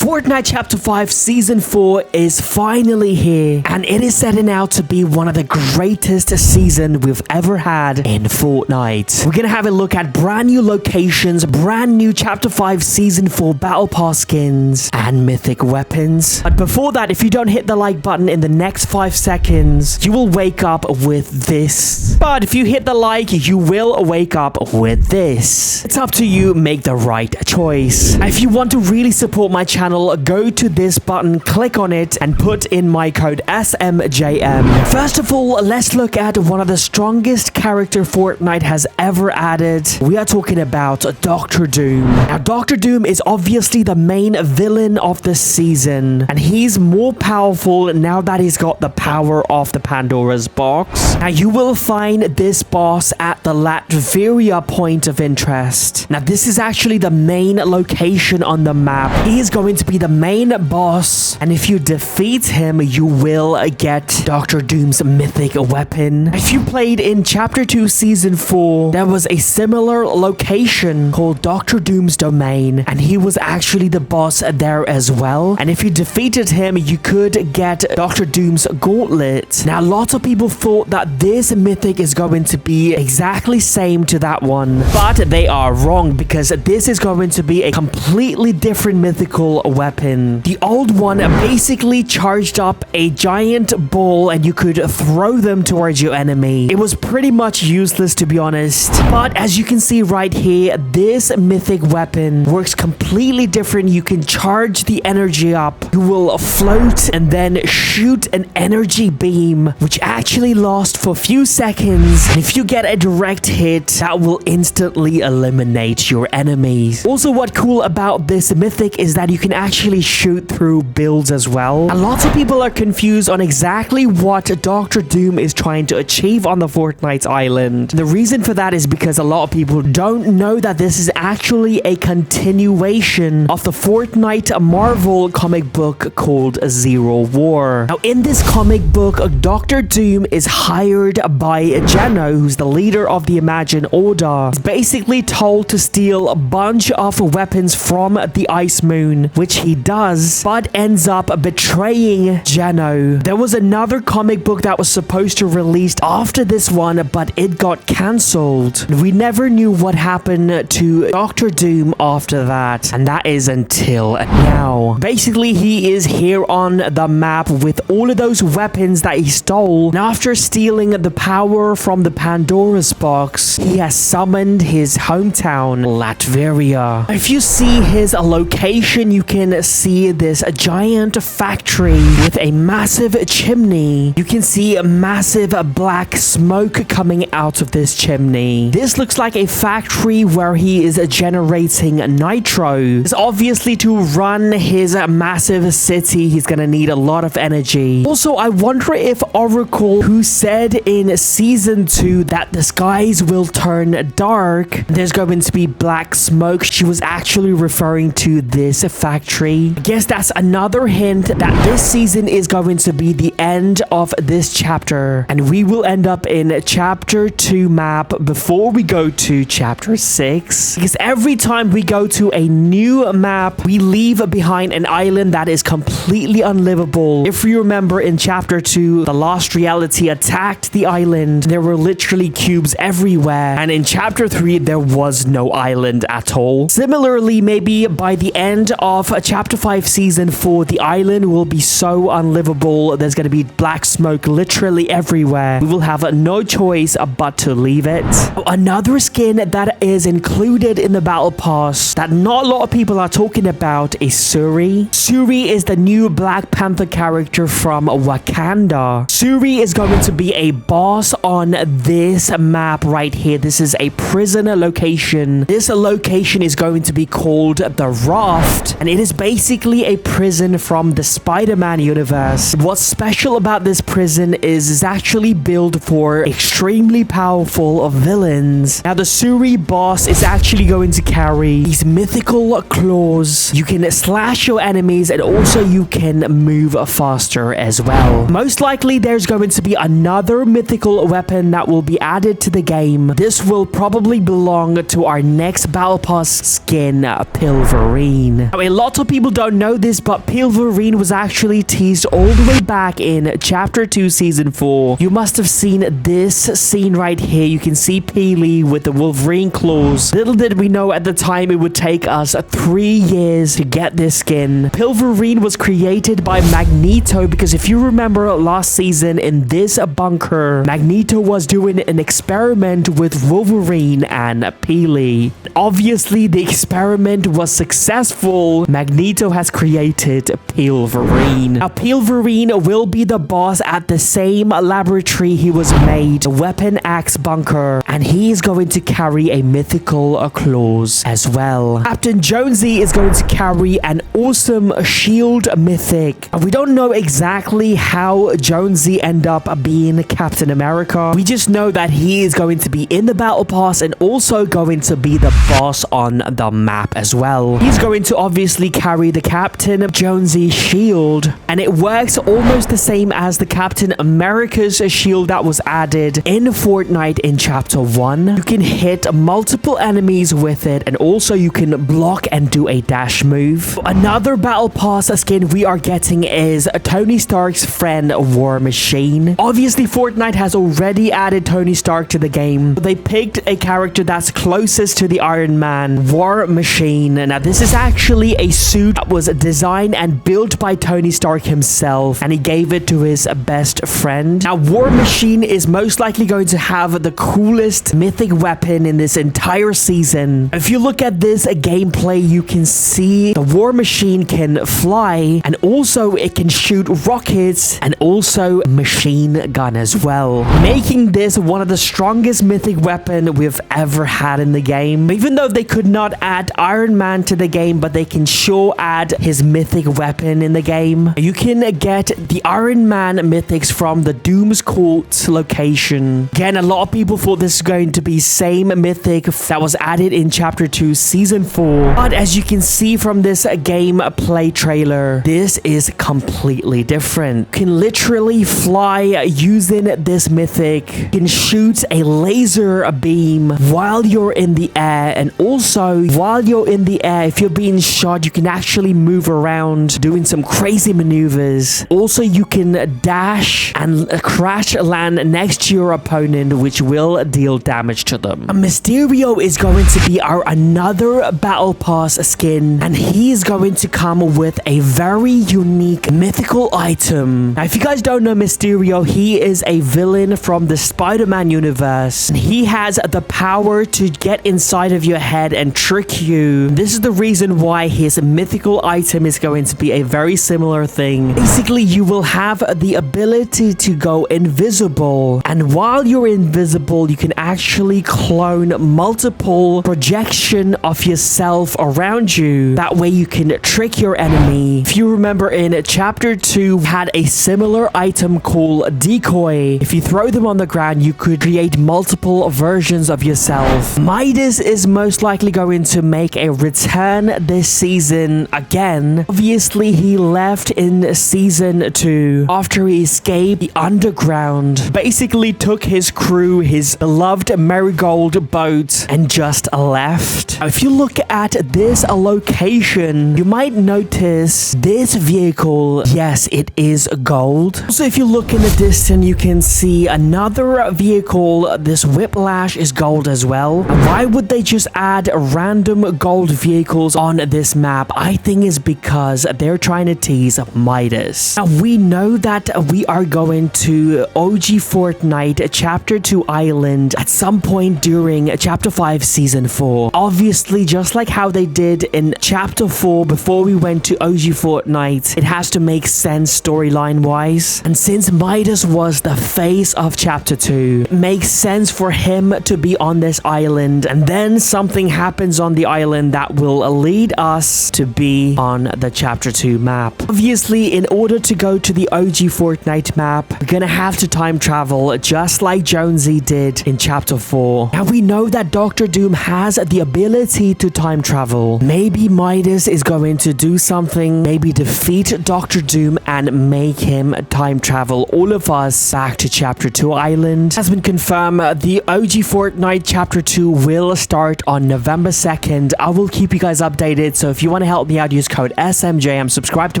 Fortnite Chapter 5 Season 4 is finally here, and it is setting out to be one of the greatest seasons we've ever had in Fortnite. We're gonna have a look at brand new locations, brand new Chapter 5 Season 4 Battle Pass skins, and mythic weapons. But before that, if you don't hit the like button in the next 5 seconds, you will wake up with this. But if you hit the like, you will wake up with this. It's up to you, make the right choice. If you want to really support my channel, go to this button, click on it, and put in my code SMJM. First of all, let's look at one of the strongest character Fortnite has ever added. We are talking about Dr. Doom. Now, Dr. Doom is obviously the main villain of the season, and he's more powerful now that he's got the power of the Pandora's box. Now, you will find this boss at the Latveria point of interest. Now, this is actually the main location on the map. He is going to be the main boss, and if you defeat him, you will get Dr. Doom's mythic weapon. If you played in Chapter 2 Season 4, there was a similar location called Dr. Doom's domain, and he was actually the boss there as well. And if you defeated him, you could get Dr. Doom's gauntlet. Now, lots of people thought that this mythic is going to be exactly same to that one, but they are wrong, because this is going to be a completely different mythical weapon. The old one basically charged up a giant ball and you could throw them towards your enemy. It was pretty much useless, to be honest. But as you can see right here, this mythic weapon works completely different. You can charge the energy up. You will float and then shoot an energy beam, which actually lasts for a few seconds. And if you get a direct hit, that will instantly eliminate your enemies. Also, what's cool about this mythic is that you can actually shoot through builds as well. And lots of people are confused on exactly what Dr. Doom is trying to achieve on the Fortnite island. The reason for that is because a lot of people don't know that this is actually a continuation of the Fortnite Marvel comic book called Zero War. Now, in this comic book, Dr. Doom is hired by Geno, who's the leader of the Imagine Order. He's basically told to steal a bunch of weapons from the Ice Moon, which he does, but ends up betraying Geno. There was another comic book that was supposed to release after this one, but it got cancelled. We never knew what happened to Dr. Doom after that, and that is until now. Basically, he is here on the map with all of those weapons that he stole. Now, after stealing the power from the Pandora's box, he has summoned his hometown, Latveria. If you see his location, you can see this giant factory with a massive chimney. You can see a massive black smoke coming out of this chimney. This looks like a factory where he is generating nitro. It's obviously to run his massive city, he's gonna need a lot of energy. Also, I wonder if Oracle, who said in Season 2 that the skies will turn dark, there's going to be black smoke, she was actually referring to this factory. I guess that's another hint that this season is going to be the end of this chapter, and we will end up in Chapter 2 map before we go to Chapter 6, because every time we go to a new map, we leave behind an island that is completely unlivable. If you remember, in Chapter 2, the Lost Reality attacked the island. There were literally cubes everywhere, and in Chapter 3, there was no island at all. Similarly, maybe by the end of Chapter 5 Season 4, the island will be so unlivable. There's going to be black smoke literally everywhere. We will have no choice but to leave it. Another skin that is included in the Battle Pass that not a lot of people are talking about is Shuri. Shuri is the new Black Panther character from Wakanda. Shuri is going to be a boss on this map right here. This is a prison location. This location is going to be called the Raft, and it is basically a prison from the Spider-Man universe. What's special about this prison is it's actually built for extreme extremely powerful villains. Now, the Shuri boss is actually going to carry these mythical claws. You can slash your enemies, and also you can move faster as well. Most likely, there's going to be another mythical weapon that will be added to the game. This will probably belong to our next Battle Pass skin, Pilverine. Now, a lot of people don't know this, but Pilverine was actually teased all the way back in Chapter 2, Season 4. You must have seen this scene right here. You can see Peely with the Wolverine claws. Little did we know at the time it would take us 3 years to get this skin. Pilverine was created by Magneto because if you remember last season in this bunker, Magneto was doing an experiment with Wolverine and Peely. Obviously, the experiment was successful. Magneto has created Pilverine. Now, Pilverine will be the boss at the same laboratory he was made, the Weapon Axe Bunker, and he is going to carry a mythical claws as well. Captain Jonesy is going to carry an awesome shield mythic. We don't know exactly how Jonesy ended up being Captain America. We just know that he is going to be in the Battle Pass and also going to be the boss on the map as well. He's going to obviously carry the Captain Jonesy shield, and it works almost the same as the Captain America's shield that was added in Fortnite in Chapter 1. You can hit multiple enemies with it, and also you can block and do a dash move. Another Battle Pass skin we are getting is Tony Stark's friend, War Machine. Obviously, Fortnite has already added Tony Stark to the game. They picked a character that's closest to the Iron Man, War Machine. Now, this is actually a suit that was designed and built by Tony Stark himself, and he gave it to his best friend. Now, War Machine is most likely going to have the coolest mythic weapon in this entire season. If you look at this gameplay, you can see the War Machine can fly, and also it can shoot rockets, and also machine gun as well, making this one of the strongest mythic weapon we've ever had in the game. Even though they could not add Iron Man to the game, but they can sure add his mythic weapon in the game. You can get the Iron Man mythics from the Doom's Court location. Again, a lot of people thought this was going to be same mythic that was added in Chapter 2, Season 4. But as you can see from this gameplay trailer, this is completely different. You can literally fly using this mythic. You can shoot a laser beam while you're in the air, and also while you're in the air, if you're being shot, you can actually move around doing some crazy maneuvers. Also, you can dash and crash land next to your opponent, which will deal damage to them. Mysterio is going to be our another Battle Pass skin, and he is going to come with a very unique mythical item. Now, if you guys don't know Mysterio, he is a villain from the Spider-Man universe, and he has the power to get inside of your head and trick you. This is the reason why his mythical item is going to be a very similar thing. Basically, you will have the ability to go invisible, and while you're invisible, you can actually clone multiple projection of yourself around you. That way you can trick your enemy. If you remember in Chapter 2, we had a similar item called Decoy. If you throw them on the ground, you could create multiple versions of yourself. Midas is most likely going to make a return this season again. Obviously, he left in Season 2 after he escaped the underground. Basically took his crew, his beloved marigold boat, and just left. Now, if you look at this location, you might notice this vehicle. Yes, it is gold. Also, if you look in the distance, you can see another vehicle. This Whiplash is gold as well. And why would they just add random gold vehicles on this map? I think it's because they're trying to tease Midas. Now, we know that we are going to OG Fortnite Chapter 2 Island at some point during Chapter 5 Season 4. Obviously, just like how they did in Chapter 4 before we went to OG Fortnite, it has to make sense storyline wise. And since Midas was the face of Chapter 2, it makes sense for him to be on this island, and then something happens on the island that will lead us to be on the Chapter 2 2 map. Obviously, in order to go to the OG Fortnite map, we're gonna have to time travel just like Jonesy did in Chapter 4. Now we know that Dr. Doom has the ability to time travel. Maybe Midas is going to do something, maybe defeat Dr. Doom and make him time travel all of us back to Chapter 2 Island. Has been confirmed, the OG Fortnite Chapter 2 will start on November 2nd. I will keep you guys updated, so if you want to help me out, use code SMJ and subscribe to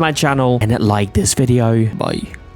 my channel and like this video. Bye.